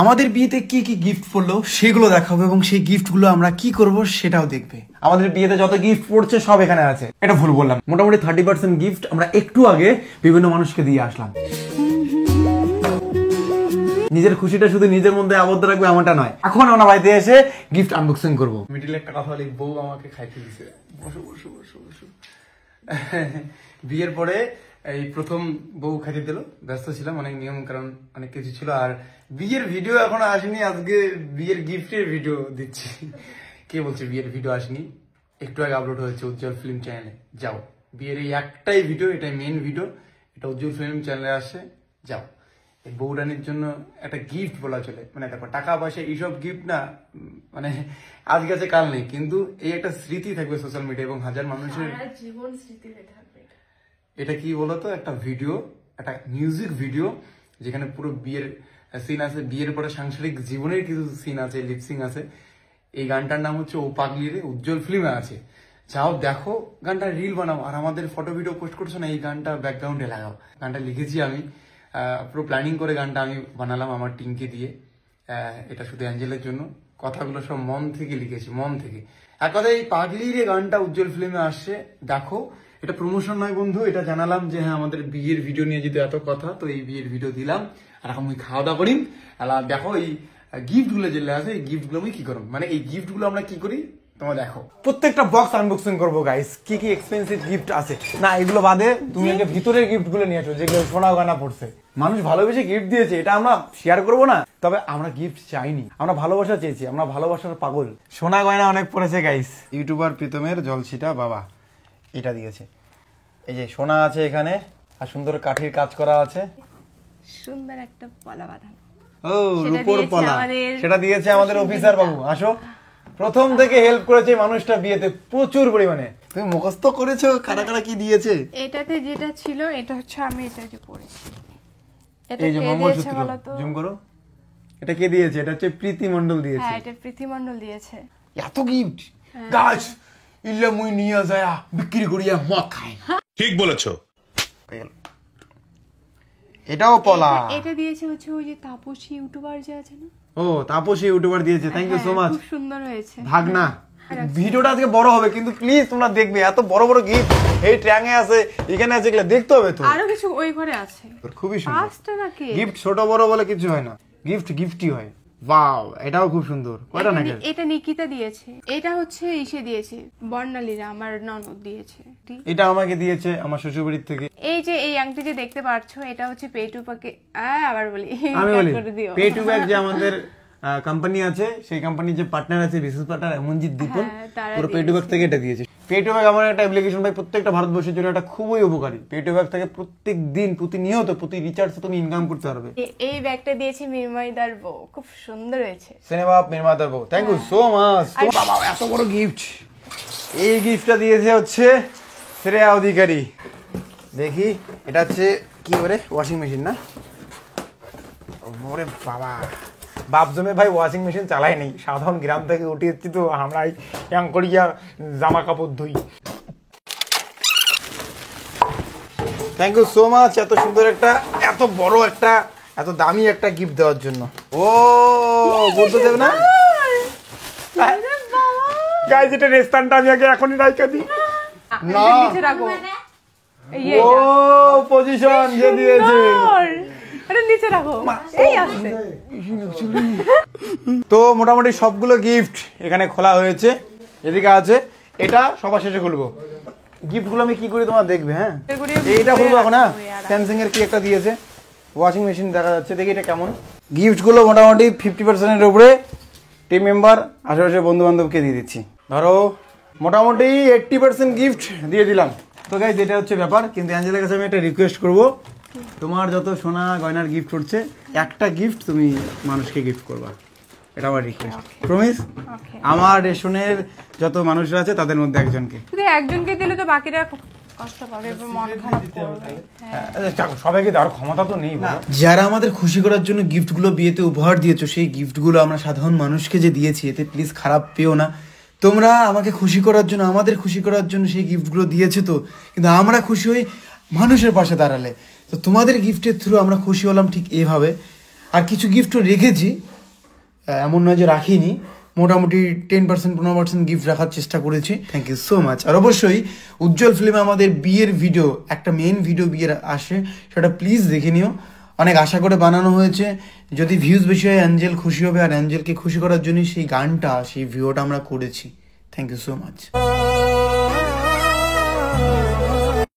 আমাদের বিয়েতে কি কি গিফট পড়লো সেগুলো দেখাবো এবং সেই গিফটগুলো আমরা কি করব সেটাও দেখবে। আমাদের বিয়েতে যত গিফট পড়ছে সব এখানে আছে। এটা ভুল বললাম, মোটামুটি 30% গিফট আমরা একটু আগে বিভিন্ন মানুষকে দিয়ে আসলাম। নিজের খুশিটা শুধু নিজের মধ্যে আবদ্ধ রাখবে এমনটা নয়। এখন আমরা বাড়িতে এসে গিফট আনবক্সিং করবো। মিডিলে একটা কথা বলি, বউ আমাকে খাইতে দিছে। বসো বসো বসো বসো। বিয়ের পরে এই প্রথম বউ খাইতে দিল, ব্যস্ত ছিলাম, অনেক নিয়ম কারণ অনেক কিছু ছিল। আর বিয়ের ভিডিও এখনো আসেনি, আজকে বিয়ের গিফটের ভিডিও দিচ্ছি। কে বলছে বিয়ের ভিডিও আসেনি? একটু আগে আপলোড হয়েছে উজ্জ্বল ফিল্ম চ্যানেলে, যাও। বিয়ের এই একটাই ভিডিও, এটাই মেইন ভিডিও, এটা উজ্জ্বল ফিল্ম চ্যানেলে আসে, যাও। এই বউরানির জন্য একটা গিফট বলা চলে, মানে দেখো টাকা পয়সা এইসব গিফট না, মানে আজকে আছে কাল নেই, কিন্তু এই একটা স্মৃতি থাকবে সোশ্যাল মিডিয়া এবং হাজার মানুষের জীবন স্মৃতি হয়ে থাকবে। এটা কি বলতো, একটা ভিডিও, একটা মিউজিক ভিডিও যেখানে পুরো বিয়ের সিন আছে, বিয়ের পরে সাংসারিক জীবনের কিছু সিন আছে, লিপসিং আছে। এই গানটার নাম হচ্ছে ও পাগলি রে, উজ্জ্বল ফিল্মে আছে। যাও দেখো, গানটা রিল বানাও, আর আমাদের ফটো ভিডিও পোস্ট করছো না, এই গানটা ব্যাকগ্রাউন্ডে লাগাও। গানটা লিখেছি আমি, পুরো প্ল্যানিং করে গানটা আমি বানালাম আমার টিমকে দিয়ে। এটা শুধু অ্যাঞ্জেলের জন্য, কথাগুলো সব মন থেকে লিখেছি, মন থেকে। এক কথা এই পাগলি রে গানটা উজ্জ্বল ফিল্মে আসছে, দেখো। এটা প্রমোশন নয় বন্ধু, এটা জানালাম যে হ্যাঁ আমাদের বিয়ের ভিডিও নিয়ে যদি এত কথা, তো এই বিয়ের ভিডিও দিলাম। আর এখন আমি খাওয়া দাওয়া করি। দেখো এই গিফট গুলো যেগুলো আছে, এই গিফট গুলো আমি কি করবো, মানে এই গিফট গুলো আমরা কি করি তোমরা দেখো। প্রত্যেকটা বক্স আনবক্সিং করবো গাইস, কি কি এক্সপেন্সিভ গিফট আছে। না এগুলো বাদে তুমি আগে ভিতরের গিফট গুলো নিয়ে আসো, যেগুলো সোনা গয়না পড়ছে। মানুষ ভালোবেসে গিফট দিয়েছে, এটা আমরা শেয়ার করবো না? তবে আমরা গিফট চাইনি, আমরা ভালোবাসা চেয়েছি, আমরা ভালোবাসার পাগল। সোনা গয়না অনেক পড়েছে গাইস। ইউটিউবার প্রীতমের জলছিটা বাবা এটা দিয়েছে। এই যে সোনা আছে এখানে, আর সুন্দর কাঠির কাজ করা আছে, সুন্দর একটা পলা বাঁধানো। ও রূপোর পলা, সেটা দিয়েছে আমাদের অফিসার বাবু। আসো, প্রথম থেকে হেল্প করেছে মানুষটা বিয়েতে প্রচুর পরিমাণে। তুমি মুখস্থ করেছো কারা কারা কি দিয়েছে? এটাতে যেটা ছিল এটা হচ্ছে আমি এটা যে পড়েছি। এই যে মঙ্গলসূত্র, জুম করো। এটা কে দিয়েছে? এটা হচ্ছে প্রীতি মণ্ডল দিয়েছে। হ্যাঁ, এটা প্রীতি মণ্ডল দিয়েছে। এত গিফট গাছ ইল্লা মুই নিয়া যায় বিক্রি করিয়া মদ খায়। ঠিক বলেছো। এটাও পলা। এটা দিয়েছে হচ্ছে ওই যে তাপসী ইউটিউবার যে আছে না। ও তাপসী ইউটিউবার দিয়েছে, থ্যাংক ইউ সো মাচ। খুব সুন্দর হয়েছে। ভাগনা ভিডিওটা আজকে বড় হবে, কিন্তু প্লিজ তোমরা দেখবে, এত বড় বড় গিফট এই ট্যাঙ্গে আছে, এখানে আছে, এগুলো দেখতে হবে তো। আরো কিছু ওই ঘরে আছে, খুবই সুন্দর। পাঁচটা নাকি গিফট ছোট বড় বলে কিছু হয় না, গিফট গিফটই হয়। ওয়াও, এটাও খুব সুন্দর। কয়টা নাকি? এটা নিকিতা দিয়েছে, এটা হচ্ছে ইসে দিয়েছে বর্ণালীরা, আমার ননদ দিয়েছে। এটা আমাকে দিয়েছে আমার শ্বশুরবাড়ির থেকে। এই যে এই আংটি যে দেখতে পাচ্ছো, এটা হচ্ছে পেটুপাকে আবার বলি, আমি বলি পেটুব্যাগ যে আমাদের কোম্পানি আছে, সেই কোম্পানির যে পার্টনার আছে, বিশেষ পার্টনার মঞ্জিত দীপন, পুরো পেটুব্যাগ থেকে এটা দিয়েছে। পেটুব্যাগ আমার একটা অ্যাপ্লিকেশন ভাই, প্রত্যেকটা ভারতবর্ষের জন্য এটা খুবই উপকারী। পেটুব্যাগ থেকে প্রত্যেক দিন প্রতিনিয়ত প্রতি রিচার্জে তুমি ইনকাম করতে পারবে। এই ব্যাগটা দিয়েছে মিরমাইদার বউ, খুব সুন্দর হয়েছে। সিনেমা মিরমাইদার বউ, থ্যাংক ইউ সো মাচ। বাবা এত বড় গিফট। এই গিফটটা দিয়েছে হচ্ছে শ্রেয়া অধিকারী। দেখি এটা হচ্ছে কি করে, ওয়াশিং মেশিন না? ওরে বাবা, বাপ জমে ভাই ওয়াশিং মেশিন চালাই নেই, সাধারণ গ্রাম থেকে উঠে এসেছি তো আমরা ইয়াং করিয়া জামা কাপড় ধুই। থ্যাংক ইউ সো মাচ এত সুন্দর একটা, এত বড় একটা, এত দামি একটা গিফট দেওয়ার জন্য। ও বলতে দেব না গাইস, এটা রেস্তানটা আমি আগে এখনই রাইখা দিই না। ও পজিশন যে দিয়েছে, নিচে রাখো, এই আছে। তো মোটামুটি সবগুলো গিফট এখানে খোলা হয়েছে, এদিকে আছে। এটা সবার শেষে খুলবো। গিফট গুলো আমি কি করি তোমরা দেখবে। হ্যাঁ, এইটা খুলবো এখন। হ্যাঁ, স্যামসাং এর কি একটা দিয়েছে, ওয়াশিং মেশিন দেখা যাচ্ছে, দেখি এটা কেমন। গিফট গুলো মোটামুটি 50% এর উপরে টিম মেম্বার, আশেপাশে বন্ধু বান্ধবকে দিয়ে দিচ্ছি। ধরো মোটামুটি 80% গিফট দিয়ে দিলাম। তো গাইস এটা হচ্ছে ব্যাপার, কিন্তু অ্যাঞ্জেলার কাছে আমি একটা রিকোয়েস্ট করবো, তোমার যত সোনা গয়নার গিফট হচ্ছে, একটা গিফট তুমি মানুষকে গিফট করবা, এটা আমার রিকোয়েস্ট। প্রমিস? আমার রেশনের যত মানুষরা আছে তাদের মধ্যে একজনকে। শুধু একজনকে দিলে তো বাকিরা কষ্ট পাবে, মন খারাপ করবে। সবাইকে দেওয়ার ক্ষমতা তো নেই। যারা আমাদের খুশি করার জন্য গিফটগুলো বিয়েতে উপহার দিয়েছো, সেই গিফটগুলো আমরা সাধারণ মানুষকে যে দিয়েছি, এতে প্লিজ খারাপ পেও না। তোমরা আমাকে খুশি করার জন্য, আমাদের খুশি করার জন্য সেই গিফটগুলো দিয়েছো তো, কিন্তু আমরা খুশি হই মানুষের পাশে দাঁড়ালে। তো তোমাদের গিফটের থ্রু আমরা খুশি হলাম ঠিক এইভাবে। আর কিছু গিফটও রেখেছি, এমন নয় যে রাখিনি, মোটামুটি 10% 15% গিফট রাখার চেষ্টা করেছি। Thank you so much. আর অবশ্যই উজ্জ্বল ফিল্মে আমাদের বিয়ের ভিডিও, একটা মেইন ভিডিও বিয়ের আসে, সেটা প্লিজ দেখে নিও। অনেক আশা করে বানানো হয়েছে, যদি ভিউজ বেশি হয় অ্যাঞ্জেল খুশি হবে, আর অ্যাঞ্জেলকে খুশি করার জন্য সেই গানটা, সেই ভিডিওটা আমরা করেছি। Thank you so much.